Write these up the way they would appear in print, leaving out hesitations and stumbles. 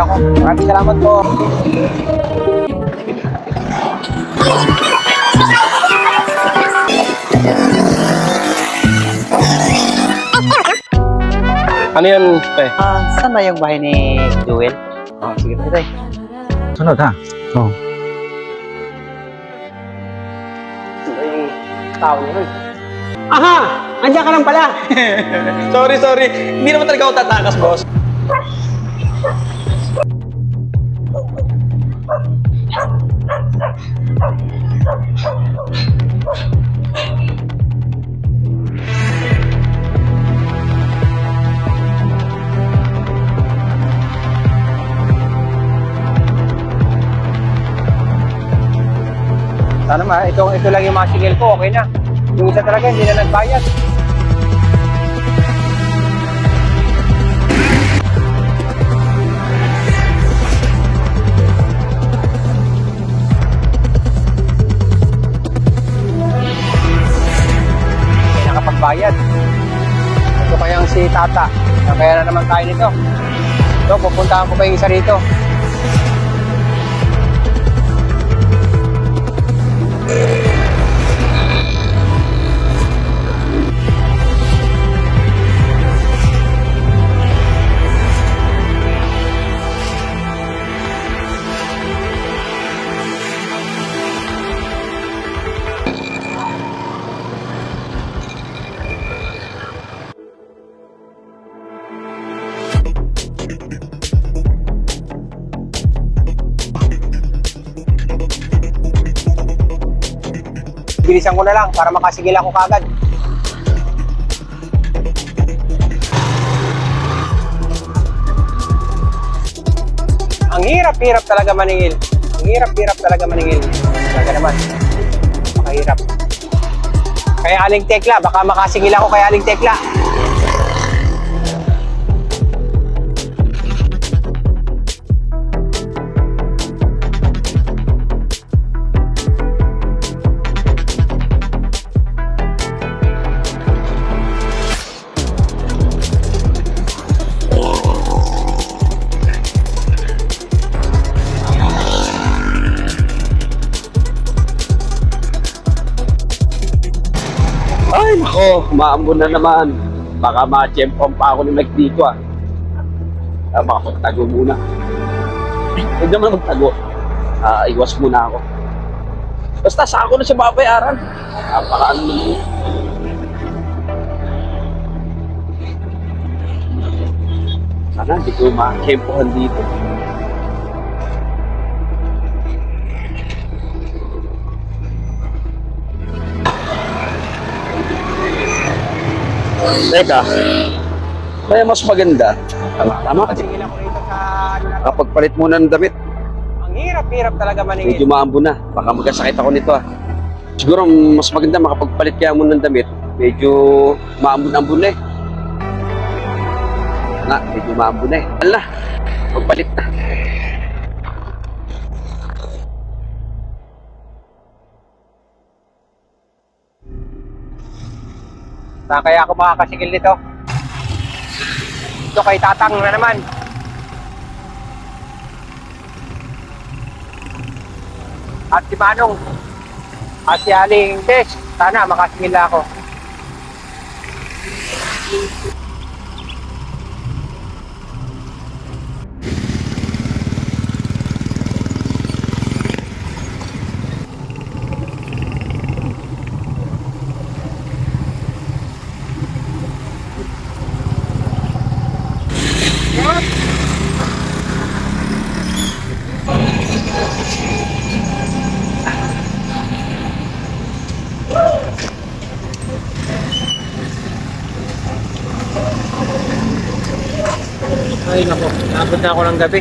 Ako, maraming salamat po. Ano yan, pe? Saan ba yung bahay ni Joel? Sige, tay. Sunod ha? Oo. Yung tao niya. Aha! Andiyan ka lang pala! Sorry. Hindi naman talaga ako tatakas, boss. Sana ito lang yung mga singil ko, okay na. Yung isa talaga, hindi na nagbayad. Hindi nakapagbayad. Ito kayang si Tata. Kaya na naman tayo nito. Ito, pupuntahan ko pa yung isa rito. Bilisan ko na lang para makasigil ako kagad. Ang hirap-hirap talaga maningil. Ang hirap-hirap talaga maningil. Talaga naman. Makahirap. Kaya Aling Tekla, baka makasingil ako kay Aling Tekla. Ay, nako, maambon na naman. Baka ma-champion pa ako ni Mike dito ah. Makapagtago muna. Huwag naman magtago. Iwas muna ako. Basta sa ako na siya babayaran. Napakaano naman. Sana hindi ko ma-champion dito. Teka, kaya mas maganda. Tama ka. Singil ako rito sa ano na to. Kapag palit muna ng damit, Ang hirap-hirap talaga maningil. medyo maambo na. Baka magkasakit ako nito ah. Siguro mas maganda makapagpalit kaya muna ng damit. Medyo maambon-ambon na eh. Medyo maambon na eh. Ala, magpalit na. Saan kaya ako makakasigil nito? Ito kay Tatang na naman. At si Manong. At si Aling Tess. Sana makasingil ako. Ay nako, nabot na ako ng gabi.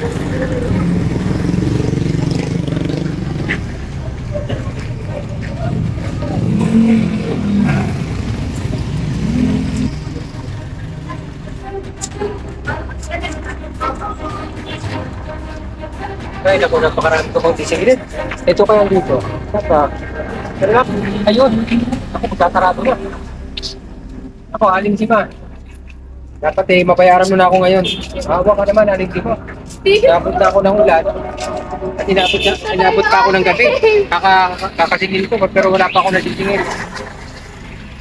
Ay nako, napakarami ko pang sisilid. Ito kaya dito. Saka, pero lang, ayun. Ako, magkakarado na. Ako, Aling Sima. Dapat mabayaran mo na ako ngayon. Awa ka naman, Aling Sima. Inabot na ako ng ulan. At inabot pa ako ng gabi. Kakasingil ko, pero wala pa ako nasisingil.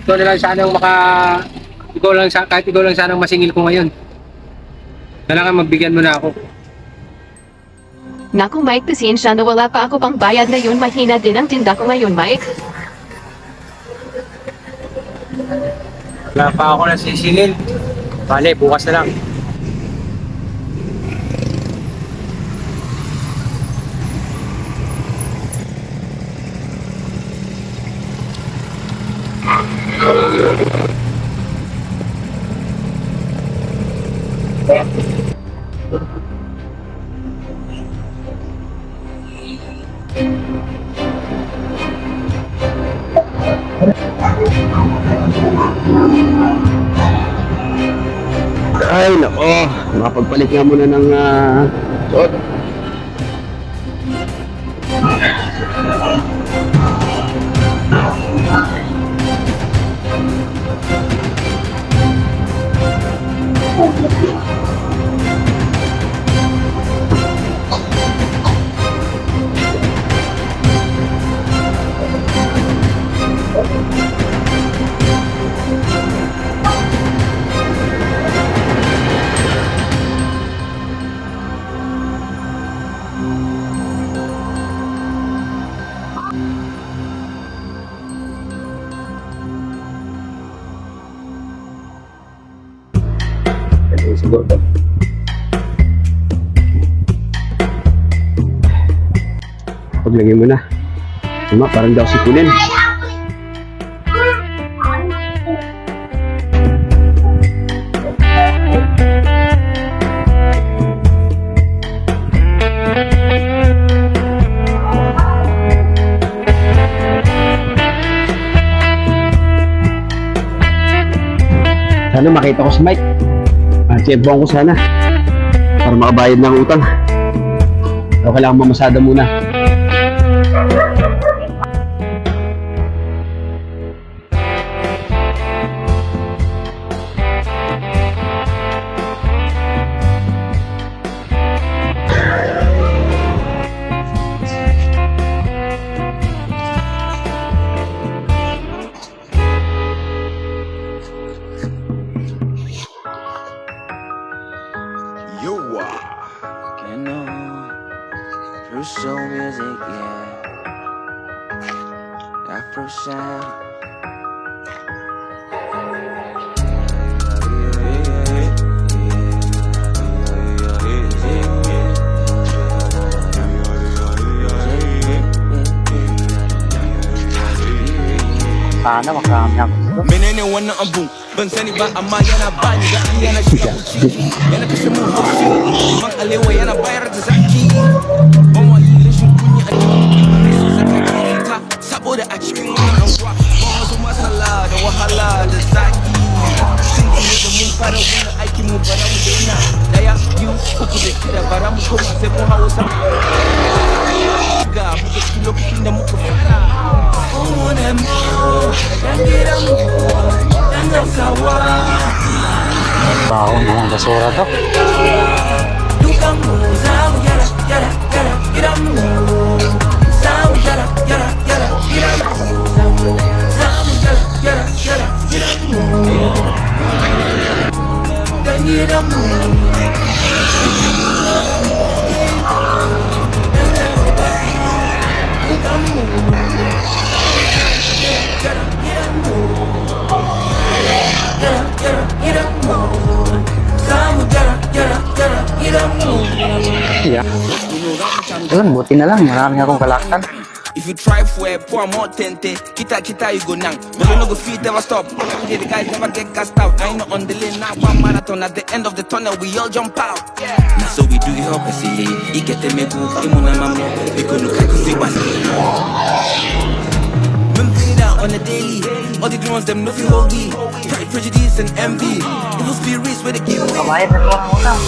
Ikaw na lang sana kahit ikaw lang sana masingil ko ngayon. Kailangan magbigyan mo na ako. Naku Mike, pasensya na wala pa ako pang bayad na yun. Mahina din ang tinda ko ngayon, Mike. Wala pa ako nasisingil. Bale, bukas na lang. Ay, nako. Makapagpalit nga muna ng suot. Ito siguro. Paglagay mo na. Parang daw si Kunin. Sana makita ko si Mike. Tiyempohan ko sana para makabayad ng utang. O kailangan mamasada muna. Through soul music, yeah. Afro sound. Sana makarami ako dito. Menene wannan abu ban sani ba amma yana bani da yana shiga yana kashe mun haushi man alewa yana bayar da zaki ban wani rashin kunya a cikin ta saboda a cikin wannan ruwa ban wasu masala da wahala da zaki sun ne da mun fara wannan aikin mu bara mu daina daya biyu uku da shida bara mu koma sai mun hawo sama ga mu da lokacin da muka fara Baho ng basura to. Yeah. Ayun, buti na lang. Marami akong kalaktan. If you try for it, pour more tente. Kita you go nang. But you no go feet never stop. The guys never get cast out. I know on the lane now one marathon. At the end of the tunnel we all jump out. Now so we do it up and see. You get the mego, imuna mamo. We go look like we was. On the daily, all the drones them nothing holy. Pride, prejudice and envy. Evil spirits where they give away. Kamayad na ko ang utang.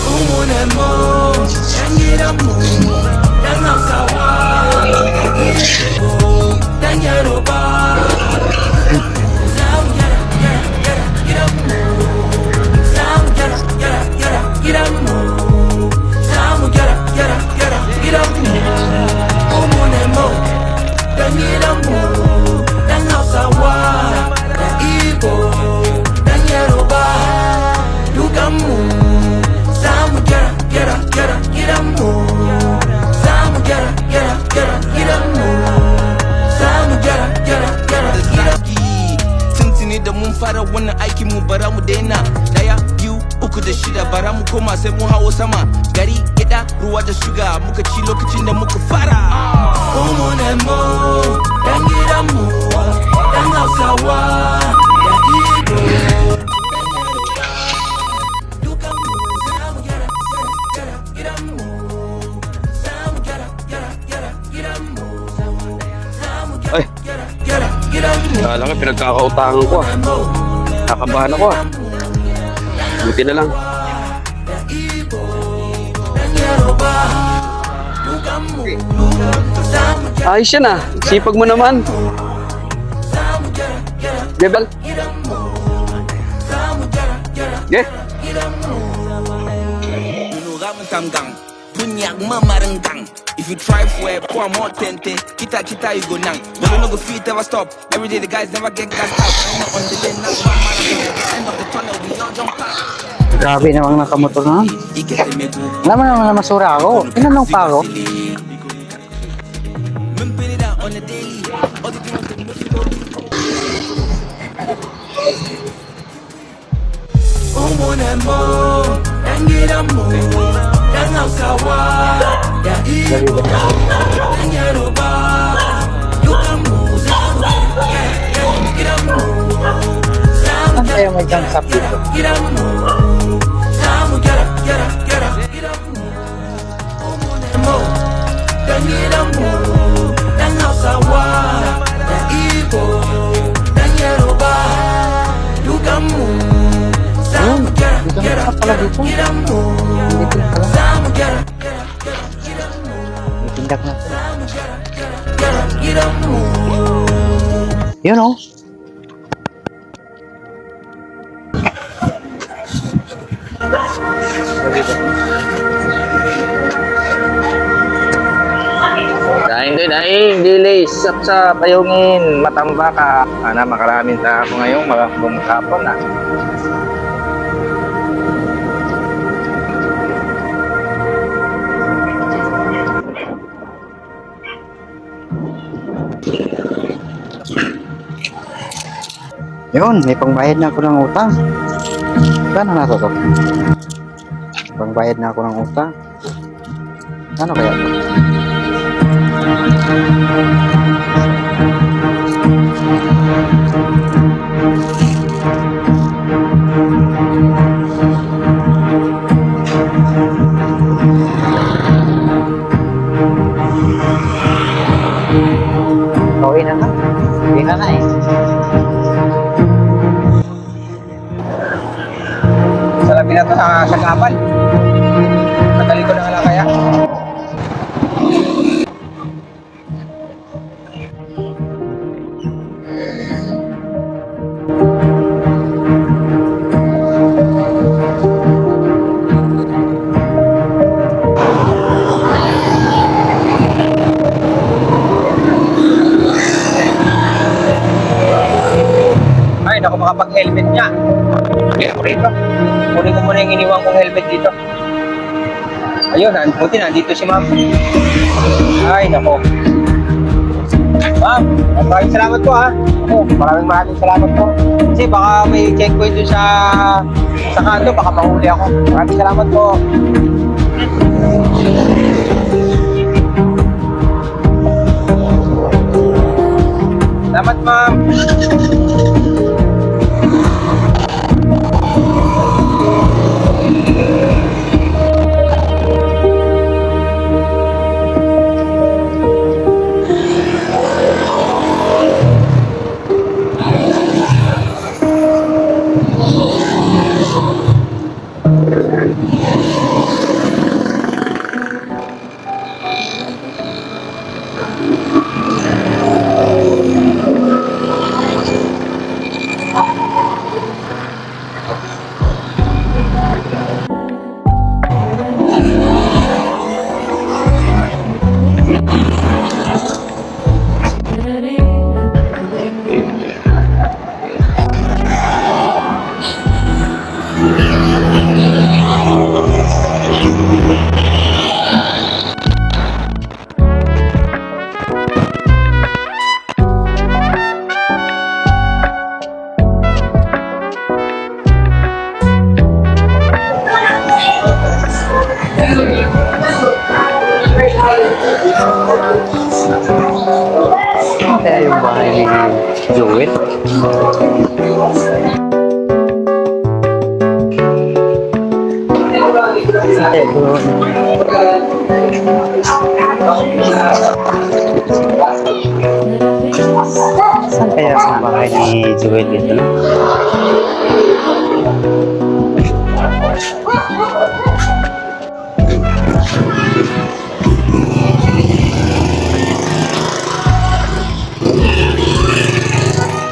sama sai mu hawo sama gari gida ruwa da suga muka ci lokacin da muka fara umunan mu dan gidan mu dan Hausawa da Igbo dukan mu za mu gyara gidan mu za mu gyara gidan mu Ay, kala ko pinagkakautangan ko ah. Kakabahan ako ah. Buti na lang. Ayos yan ah. Sipag mo naman. Gebal. Yeah. Nunugamang tamgang Bunyak mamaranggang If you try for it, pour more tente Kita you go nang But no go feet ever stop Every day the guys never get gassed out I'm not on the lane, not mamaranggang End of the tunnel, we all jump out Grabe namang nakamotor na. Iketemegu Alam mo naman na masura ako. Tinanong pa ako. Mumpinida on the daily All the things that umunan mo, dangiran mo, dan Hausawa, da Igbo, dan Yoruba, dukan mo, gidan mo, Saan tayo may gangsap dito? gidan mo, samu gyara, gidan mo, umunan mo, dangiran mo, dan Hausawa, da Igbo, dan Yoruba, dukan mo, Dito na pala dito. Dito na pala. May tindak na. Yun oh. Daing, dilis, sap-sap, ayungin, matamba ka. Ana, makaraming tao ngayong magkapon na. Yun, may pangbayad na ako ng utang. Kano na to? Pangbayad na ako ng utang. Ano kaya to? Uwi na na. Uwi na na eh. Salamin na to sa sagapan. Madali ko na nga lang kaya. Ay, naku, makapag-helmet niya. Kaya ko rito. Kunin ko muna yung iniwan kong helmet dito. Ayun, buti nandito si ma'am. Ay, nako. Ma'am, maraming salamat po ha. Ako, maraming salamat po. Kasi baka may checkpoint doon sa kanto, baka mahuli ako. Maraming salamat po. Salamat ma'am. Ano kaya yung bahay ni Joel? Saan kaya ang bahay ni Joel dito? No?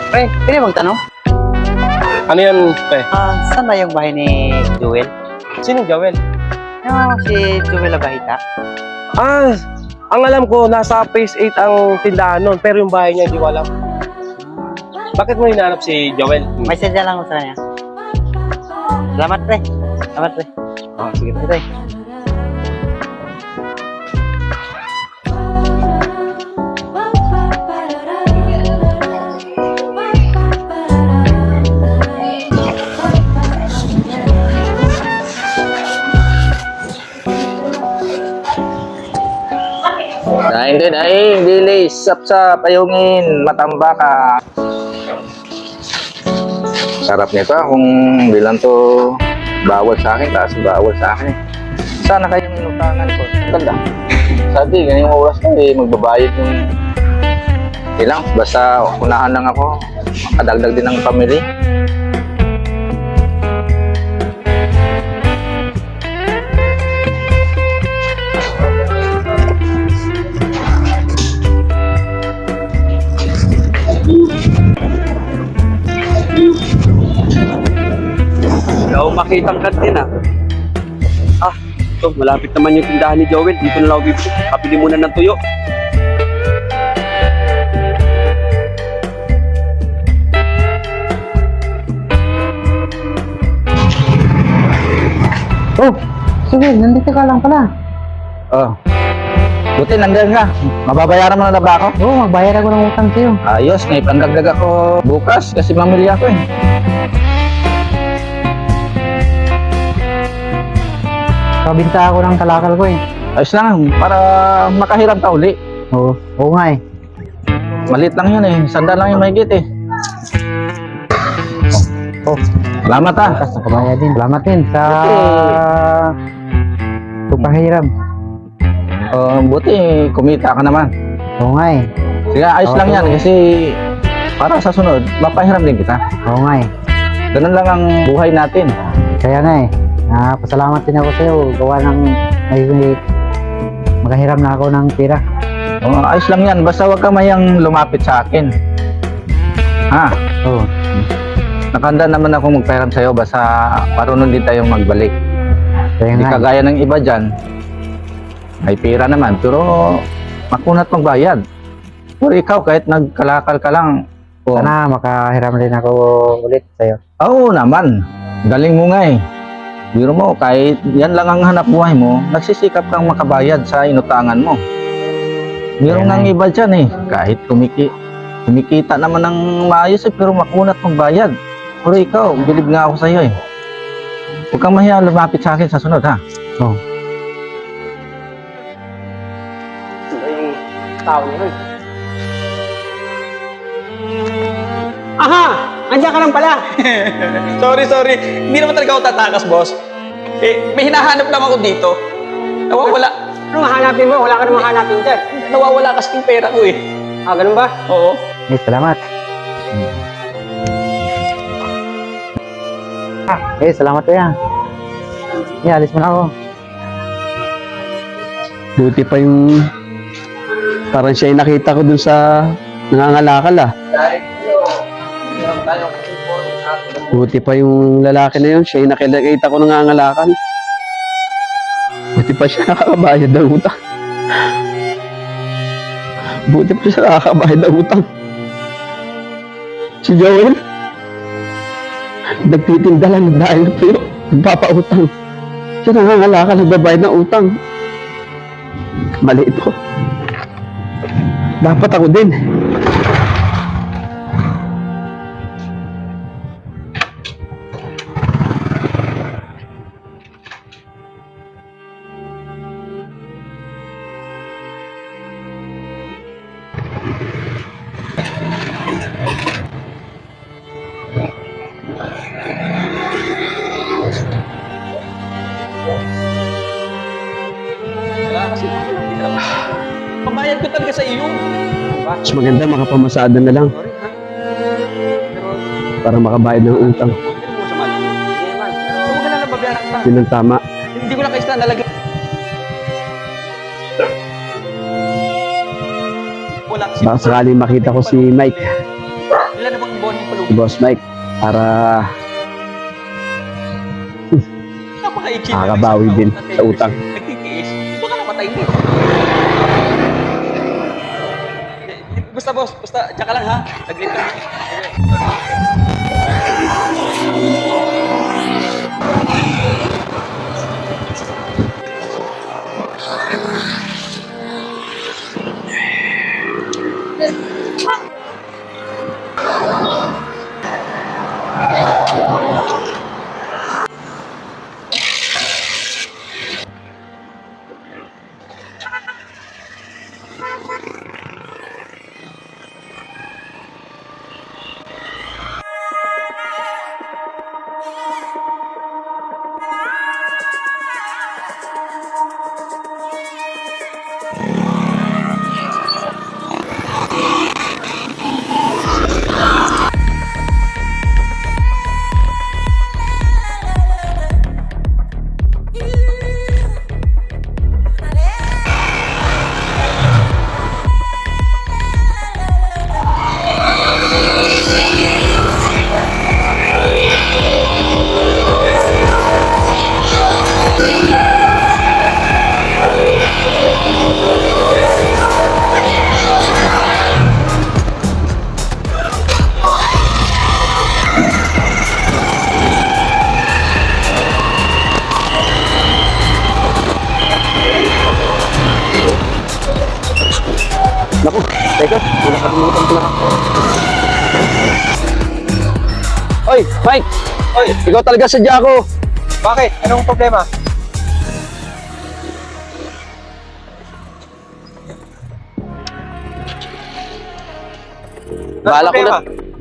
Pre, pwede magtanong? Ano yan, pe? Saan na yung bahay ni Joel? Sino Joel? Yung si Joel Abahita. Ang alam ko, nasa phase 8 ang tindahan nun, pero yung bahay niya, hindi ko alam. Bakit mo hinahanap si Joel? May sadya lang ako sa kanya. Salamat, pre. Salamat, pre. Oh, sige, pre. Daing din, daing, dilis, sap-sap, payungin, matambaka. Sarap nito kung bilang to bawal sa akin, taas bawal sa akin. Sana kayo minutangan ko. Ganda. Sabi, ngayong oras ko, magbabayad yung ilang. Basta unahan lang ako, makadagdag din ng pamilya. Ikaw makitang kantin ito, malapit naman yung tindahan ni Joel. Dito na lang ako bibili. Kapili muna ng tuyo. Oh, sige, nandito ka lang pala. Oh. Buti nandiyan ka. Mababayaran mo na ba ako? Oo, magbayad ako ng utang sa'yo. Ayos, may pandagdag ako bukas kasi mamili ako eh. Kabinta ako ng kalakal ko eh. Ayos lang, para makahiram ka uli. Oo nga eh. Maliit lang yun eh. Sanda lang yung mahigit eh. Oh, Salamat ah. bukas nakabayad din. Salamat din sa tupahiram. Buti kumita ka naman. Oo nga eh. Sige, ayos lang yan kasi para sa sunod, mapahiram din kita. Oo nga eh. Ganun lang ang buhay natin. Kaya nga eh. Pasalamat din ako sa'yo. Gawa ng may makahiram na ako ng pira. Ayos lang yan. Basta huwag ka mayang lumapit sa akin. Ha? Oo. Nakanda naman ako magpahiram sa'yo. Basta marunong din tayong magbalik. Kaya Hindi nga eh. kagaya ng iba dyan. May pira naman. Pero makunat magbayad. Pero ikaw kahit nagkalakal ka lang. Sana makahiram din ako ulit sa'yo. Oo naman. Galing mo nga eh. Biro mo, kahit yan lang ang hanap buhay mo, nagsisikap kang makabayad sa inutangan mo. Biro Ayan ng eh. iba dyan eh. Kahit kumikita naman ng maayos eh, pero makunat magbayad. Pero ikaw, bilib nga ako sa iyo eh. Huwag kang mahiya lumapit sa akin sa sunod ha. Oo. Ito yung tao niya rin. Aha! Andiyan ka lang pala! sorry. Hindi naman talaga ako tatakas, boss. May hinahanap lang ako dito. Nawawala. Anong hanapin mo? Wala ka namang hanapin dyan. Nawawala kasi yung pera ko eh. Ganun ba? Oo. Salamat. Salamat kuya. Alis mo na ako. Buti pa yung... Parang siya yung nakita ko dun sa nangangalakal Buti pa yung lalaki na yun. Siya yung nakita ko nangangalakal. Buti pa siya nakakabayad ng utang. Buti pa siya nakakabayad ng utang. Si Joel, nagtitinda lang dahil na pero nagpapautang. Siya nangangalakal, nagbabayad ng utang. Mali ito. Dapat ako din. Pabayad ko talaga sa iyo. Mas maganda makapamasada na lang Sorry, ha? Pero, para makabayad ng utang. hindi mo sa mali. Hindi naman. Pero, huwag ka na lang babayaran kita. Yun ang tama. Hindi ko na kayo nalagay. Wala kasi. Baka sakaling makita ko si Mike, Ilan na bang ibon yung si palugi? Boss Mike, para Napaka-ikli. makakabawi din sa utang. Nagtitiis. Baka napatay din. Basta boss, basta diyan ka lang ha. Nag-return. Naku, teka, nakalimutan ko na. Oy, Mike! Oy, Ikaw talaga sadya ko. bakit? Anong problema?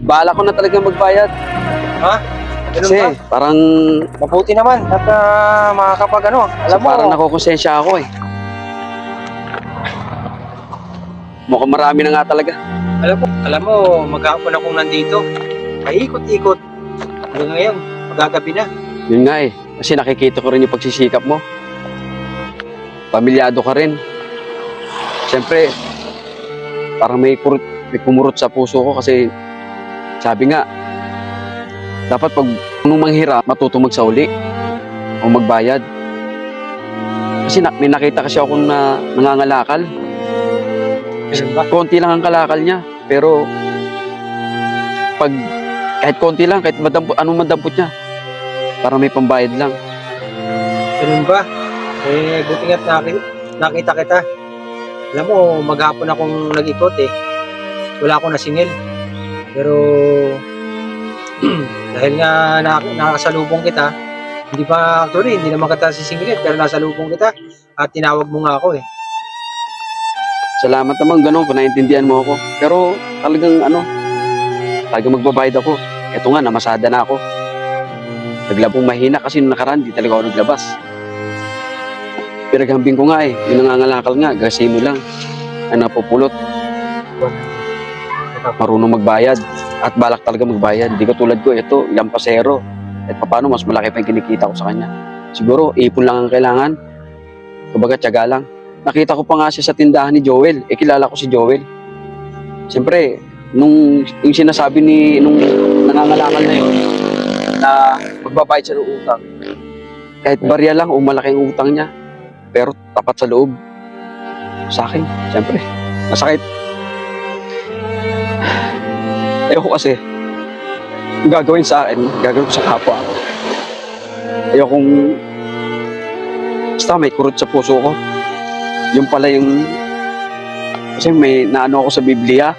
Bala ko na talaga magbayad. Ha? Ganun Kasi ba? parang, Mabuti naman at makakapag ano. Alam mo, parang nakukonsensya ako eh. Mukhang marami na nga talaga. alam mo, maghapon akong nandito. Paikot-ikot. Hanggang ngayon, magagabi na. Yun nga eh. Kasi nakikita ko rin yung pagsisikap mo. Pamilyado ka rin. Siyempre, parang may kumurot sa puso ko kasi sabi nga, dapat pag nung manghirap, matutong magsauli o magbayad. Kasi may nakita kasi ako na nangangalakal. Ganun ba? Konti lang ang kalakal niya. Pero, kahit konti lang, kahit anong madampot niya, para may pambayad lang. Ganun ba? Eh, buti nga't nakita kita. Alam mo, maghapon akong nag-ikot eh. Wala akong nasingil. Pero, dahil nga nakasalubong kita, hindi naman kita sisingilin, pero nasalubong kita at tinawag mo nga ako eh. Salamat naman gano'n kung naiintindihan mo ako. Pero talagang talagang magbabayad ako. Ito nga, namasada na ako. Naglabong mahina kasi nung nakaraan, di talaga ako naglabas. Pinaghambing ko nga eh, yung nangangalakal nga, gasi mo lang. Napupulot. Marunong magbayad. At balak talaga magbayad. Di ko tulad ko, ito, ilang pasero. At paano, mas malaki pa yung kinikita ko sa kanya. Siguro, ipon lang ang kailangan. Kumbaga, tiyaga lang. Nakita ko pa nga siya sa tindahan ni Joel. Kilala ko si Joel. Siyempre, yung sinasabi nung nangangalakal na yun, na magbabayad siya ng utang. Kahit barya lang o malaking utang niya, pero tapat sa loob. Sa akin, siyempre, masakit. Ayoko kasi, yung gagawin sa akin, gagawin ko sa kapwa ako. Ayokong, basta may kurot sa puso ko. Yung pala yung, kasi may naano ako sa Biblia.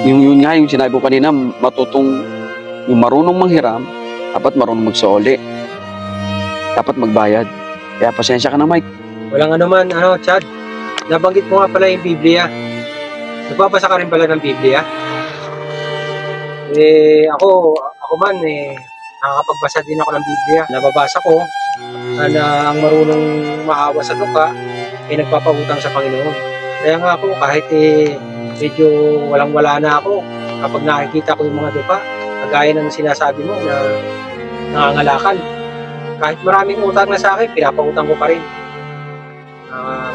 Yun nga, yung sinabi ko kanina, yung marunong manghiram, dapat marunong magsauli. Dapat magbayad. Kaya pasensya ka na, Mike. Walang anuman, Chad. Nabanggit mo nga pala yung Biblia. Nagbabasa ka rin pala ng Biblia? Ako man, nakakapagbasa din ako ng Biblia. Nababasa ko, na ang marunong maawa sa lupa ay nagpapautang sa Panginoon. Kaya nga ako kahit medyo walang-wala na ako kapag nakikita ko yung mga lupa, kagaya ng sinasabi mo na nangangalakan. Kahit maraming utang na sa akin, pinapautang ko pa rin.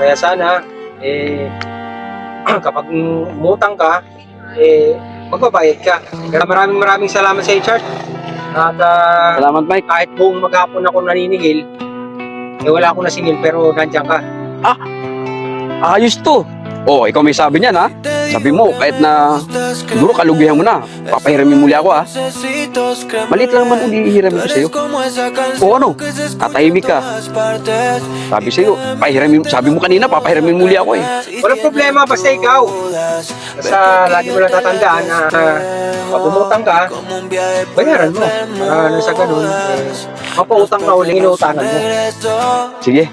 Kaya sana, kapag umutang ka, magbabayad ka. Kaya maraming salamat sa Richard. At Salamat, Mike. kahit buong maghapon ako naniningil, wala akong nasingil pero nandiyan ka. Ayos to. Oh, ikaw may sabi niyan, ha? Sabi mo, kahit na siguro kalugihan mo na, papahiramin muli ako, ha? Maliit lang naman ulihiramin ko sa'yo. O ano, tatahimik ka. Sabi sa'yo, sabi mo kanina, papahiramin muli ako, eh. Walang problema, basta ikaw. Basta lagi mo lang tatandaan na pag umutang ka, bayaran mo. Nang sa ganun, mapautang na uling inuutangan mo. Sige.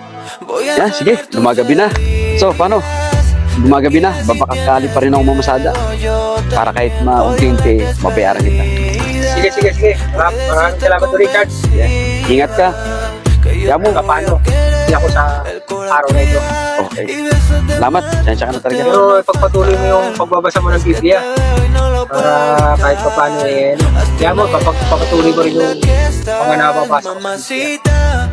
Yan, sige. Gumagabi na. So, paano? Gumagabi na. Babakakali pa rin ako mamasada. Para kahit maunti-unti, mabayaran kita. Sige. Maraming salamat to, Richard. Ingat ka. Kaya mo. Paano? Hindi ako sa araw na ito. Okay. Salamat. Sensya ka na talaga. Pero pagpatuloy mo yung pagbabasa mo ng Biblia para kahit pa paano kaya mo, papatuloy mo rin yung mga nababasa ko sa Biblia.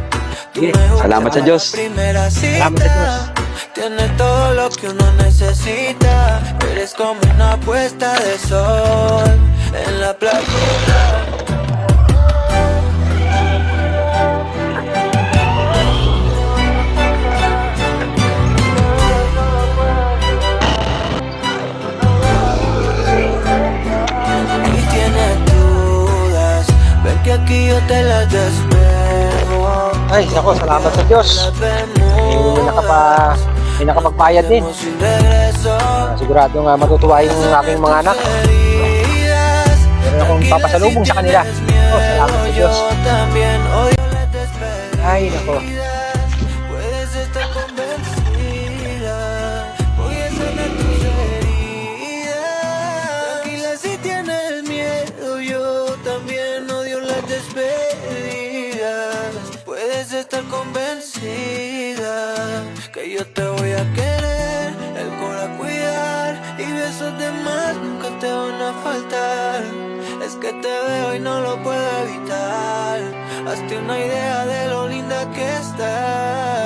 Sige. Salamat sa Diyos. Salamat sa Diyos. Tienes todo lo que uno necesita. Eres como una puesta de sol en la playa. Y tienes dudas, ven que aquí yo te las despego. Ay, ako, salamat sa Diyos. May nakapagbayad din. Sigurado nga matutuwa yung aking mga anak. Meron akong papasalubong sa kanila. Oh, salamat sa Diyos. Ay, nako. Puedes estar convencida, voy a sanar tus heridas. Tranquila si tienes miedo, yo también odio las despedidas. Puedes estar convencida que yo te voy a querer, el corazón a cuidar y besos de más nunca te van a faltar. Es que te veo y no lo puedo evitar. Hazte una idea de lo linda que estás.